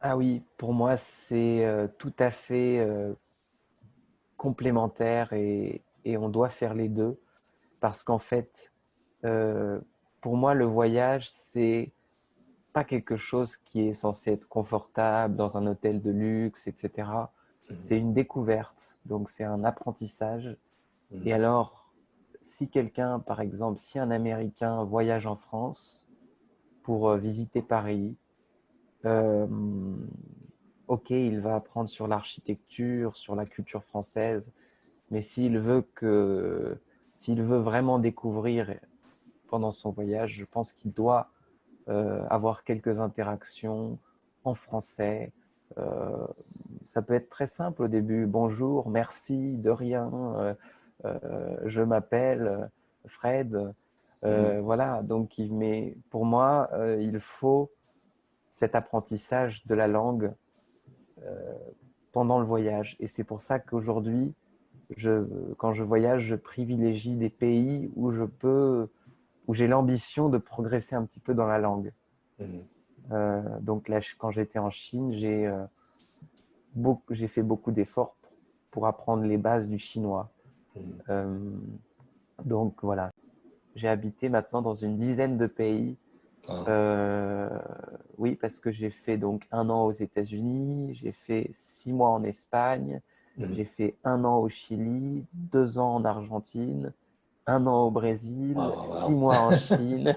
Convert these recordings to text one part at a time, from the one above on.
Ah oui, pour moi, c'est tout à fait complémentaire et on doit faire les deux parce qu'en fait, euh, pour moi, le voyage, c'est pas quelque chose qui est censé être confortable dans un hôtel de luxe, etc. Mhm, C'est une découverte, donc c'est un apprentissage. Et mhm, alors, si quelqu'un, par exemple, si un Américain voyage en France pour visiter Paris, euh, ok, il va apprendre sur l'architecture, sur la culture française, mais s'il veut vraiment découvrir pendant son voyage, je pense qu'il doit avoir quelques interactions en français. Euh, Ça peut être très simple au début. Bonjour, merci, de rien. Je m'appelle Fred. mhm, Voilà, donc mais pour moi, il faut cet apprentissage de la langue pendant le voyage. Et c'est pour ça qu'aujourd'hui, quand je voyage, je privilégie des pays où j'ai l'ambition de progresser un petit peu dans la langue. mhm, Donc là, quand j'étais en Chine, j'ai fait beaucoup d'efforts pour apprendre les bases du chinois. mhm. Euh, donc voilà, j'ai habité maintenant dans une dizaine de pays. Ah, Euh, oui, parce que j'ai fait donc 1 an aux États-Unis, j'ai fait 6 mois en Espagne, mhm. j'ai fait 1 an au Chili, 2 ans en Argentine, 1 an au Brésil, Wow, six wow. mois en Chine.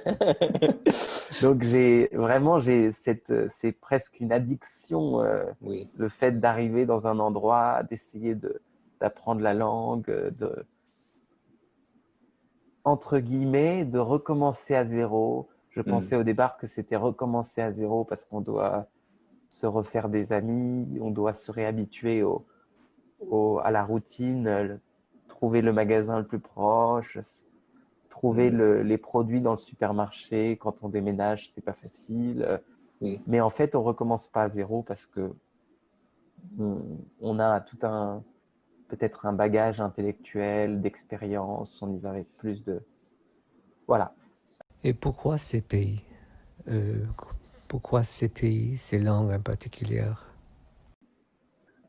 Donc c'est presque une addiction, Oui. le fait d'arriver dans un endroit, d'essayer d'apprendre la langue, entre guillemets, de recommencer à zéro. Je Mhm, pensais au départ que c'était recommencer à zéro parce qu'on doit se refaire des amis, on doit se réhabituer à la routine, trouver le magasin le plus proche, trouver mhm. les produits dans le supermarché. Quand on déménage, c'est pas facile. Oui. Mais en fait, on recommence pas à zéro parce que on a peut-être un bagage intellectuel, d'expérience. On y va avec plus de, voilà. Et pourquoi ces pays Euh, Pourquoi ces pays, ces langues en particulier?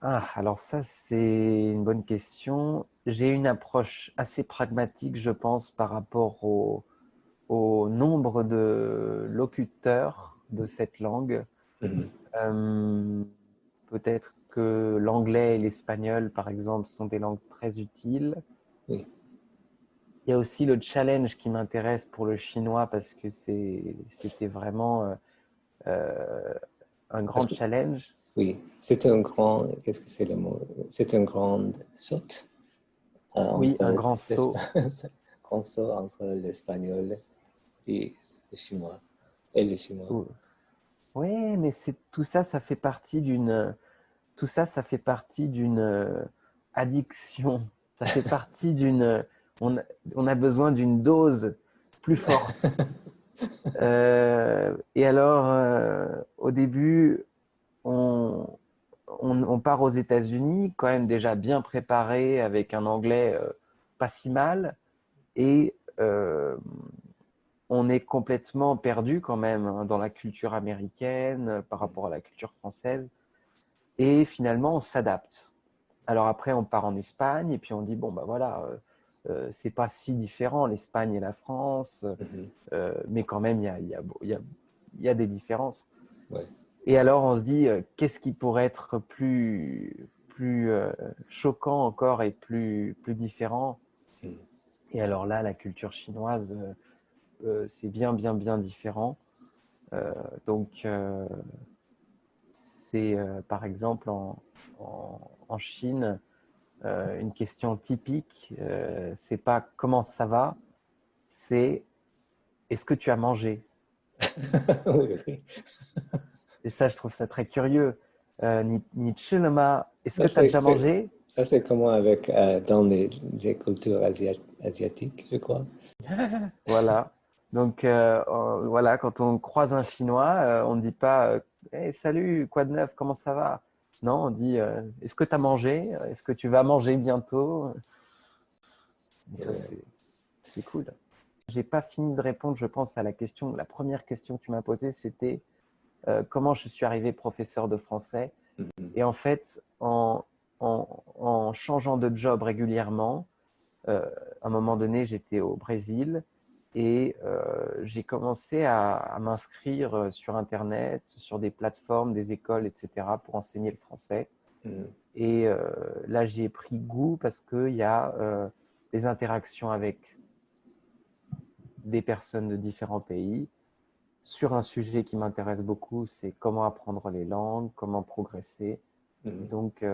Ah, alors ça, c'est une bonne question. J'ai une approche assez pragmatique, je pense, par rapport au nombre de locuteurs de cette langue. Mhm, Euh, Peut-être que l'anglais et l'espagnol, par exemple, sont des langues très utiles. oui. Il y a aussi le challenge qui m'intéresse pour le chinois parce que c'était vraiment euh, un Parce grand que, challenge. oui, c'est un grand, qu'est-ce que c'est le mot? C'est un grand saut Oui, un entre grand saut. grand saut entre l'espagnol et le chinois. Et le chinois. Oui, mais c'est tout ça, ça fait partie d'une addiction. Ça fait partie d'une. On, a- on a besoin d'une dose plus forte. Et alors, au début, on, on part aux États-Unis, quand même déjà bien préparé, avec un anglais pas si mal, et on est complètement perdu quand même hein, dans la culture américaine par rapport à la culture française. Et finalement, on s'adapte. Alors après, on part en Espagne et puis on dit, bon, bah voilà, c'est pas si différent l'Espagne et la France, Mhm, mais quand même, il y a des différences. ouais. Et alors, on se dit, qu'est-ce qui pourrait être plus choquant encore et plus différent? Mhm, Et alors là, la culture chinoise, c'est bien différent. Euh, donc, c'est par exemple en Chine, une question typique, c'est pas comment ça va, c'est est-ce que tu as mangé? Oui, oui. Et ça, je trouve ça très curieux. Ni chilema, est-ce Ça, que tu as déjà mangé? ça, c'est comment avec, dans les cultures asiatiques, je crois. Voilà. Donc, voilà, quand on croise un Chinois, on ne dit pas hey, salut, quoi de neuf, comment ça va? Non, on dit est-ce que tu as mangé? Est-ce que tu vas manger bientôt? Et ça, Ouais. c'est cool. J'ai pas fini de répondre, je pense, à la première question que tu m'as posée, c'était comment je suis arrivé professeur de français. Mhm. Et en fait, en changeant de job régulièrement, à un moment donné, j'étais au Brésil et j'ai commencé à m'inscrire sur Internet, sur des plateformes, des écoles, etc., pour enseigner le français. Mhm. Et là, j'y ai pris goût parce qu'il y a des interactions avec des personnes de différents pays sur un sujet qui m'intéresse beaucoup, c'est comment apprendre les langues, comment progresser. Mhm. Donc,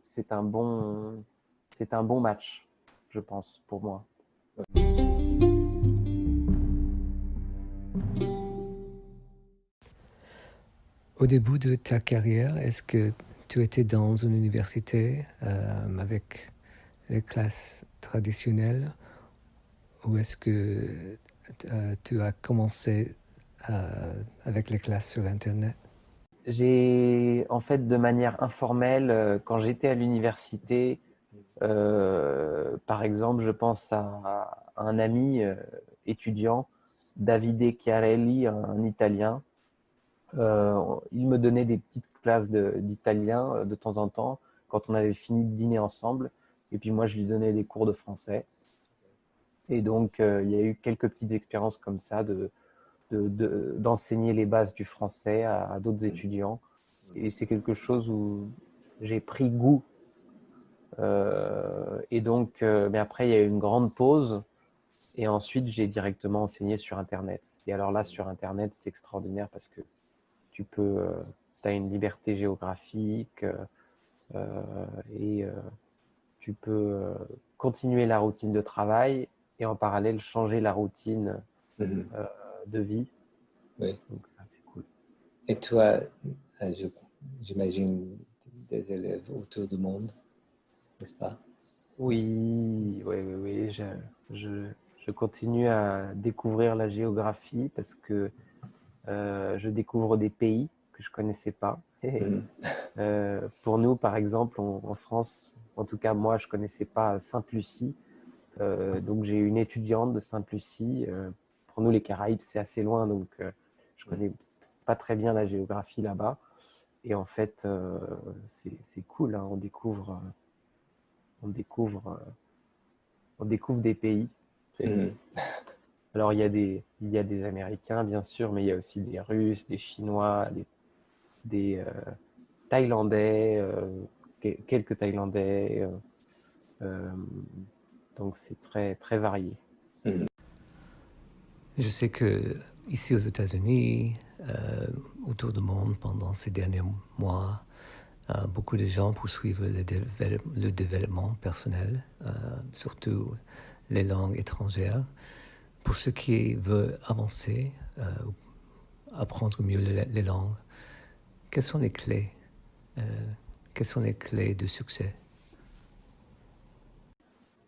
c'est un bon match, je pense, pour moi. Au début de ta carrière, est-ce que tu étais dans une université avec les classes traditionnelles ou est-ce que tu as commencé avec les classes sur Internet? J'ai, en fait, de manière informelle, quand j'étais à l'université, par exemple, je pense à un ami étudiant, Davide Chiarelli, un Italien. Il me donnait des petites classes d'italien de temps en temps, quand on avait fini de dîner ensemble. Et puis moi, je lui donnais des cours de français. Et donc, il y a eu quelques petites expériences comme ça d'enseigner les bases du français à d'autres étudiants. Et c'est quelque chose où j'ai pris goût. Et donc, mais après, il y a eu une grande pause. Et ensuite, j'ai directement enseigné sur Internet. Et alors là, sur Internet, c'est extraordinaire parce que tu as une liberté géographique et tu peux continuer la routine de travail et en parallèle changer la routine Mhm. de vie. Oui. Donc ça, c'est cool. Et toi, j'imagine des élèves autour du monde, n'est-ce pas? Oui, oui, oui, oui. Je, je continue à découvrir la géographie parce que je découvre des pays que je connaissais pas. Mhm. Pour nous, par exemple, en France, en tout cas moi, je connaissais pas Sainte-Lucie. Donc j'ai une étudiante de Sainte-Lucie. Pour nous, les Caraïbes, c'est assez loin, donc je connais pas très bien la géographie là-bas. Et en fait, c'est cool, hein. On découvre, on découvre des pays. Mhm. Alors il y a des Américains, bien sûr, mais il y a aussi des Russes, des Chinois, des Thaïlandais, quelques Thaïlandais. Euh, donc c'est très, très varié. Mhm. Je sais que ici aux États-Unis, autour du monde, pendant ces derniers mois, beaucoup de gens poursuivent le développement personnel, surtout les langues étrangères. Pour ceux qui veulent avancer, apprendre mieux les langues, quelles sont les clés quelles sont les clés de succès?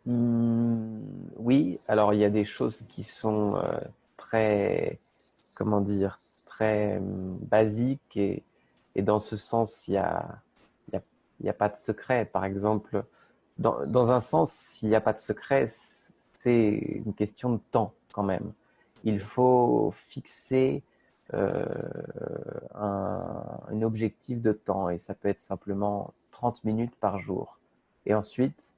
Oui, alors il y a des choses qui sont très, comment dire, très basiques et dans ce sens, il y a, il y a pas de secret. Par exemple, dans un sens, il n'y a pas de secret, c'est une question de temps quand même. Il faut fixer euh, un objectif de temps et ça peut être simplement 30 minutes par jour. Et ensuite,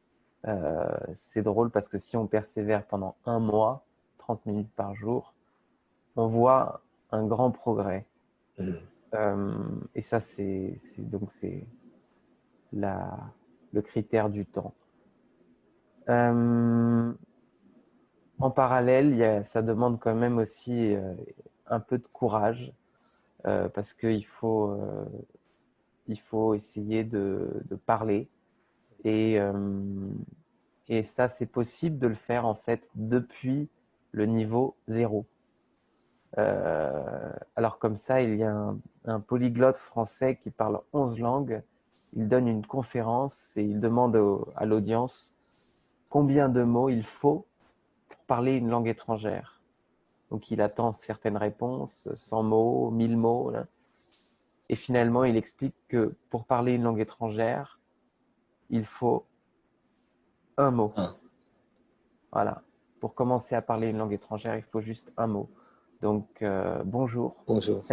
c'est drôle parce que si on persévère pendant un mois, 30 minutes par jour, on voit un grand progrès. Mhm. Et ça, c'est la, le critère du temps. En parallèle, ça demande quand même aussi un peu de courage parce il faut essayer de parler. Et, et ça, c'est possible de le faire en fait depuis le niveau zéro. Alors comme ça, il y a un polyglotte français qui parle 11 langues. Il donne une conférence et il demande à l'audience combien de mots il faut pour parler une langue étrangère. Donc il attend certaines réponses, 100 mots, 1000 mots. Là. Et finalement, il explique que pour parler une langue étrangère, il faut un mot. Ah, Voilà. Pour commencer à parler une langue étrangère, il faut juste un mot. Donc, bonjour. bonjour.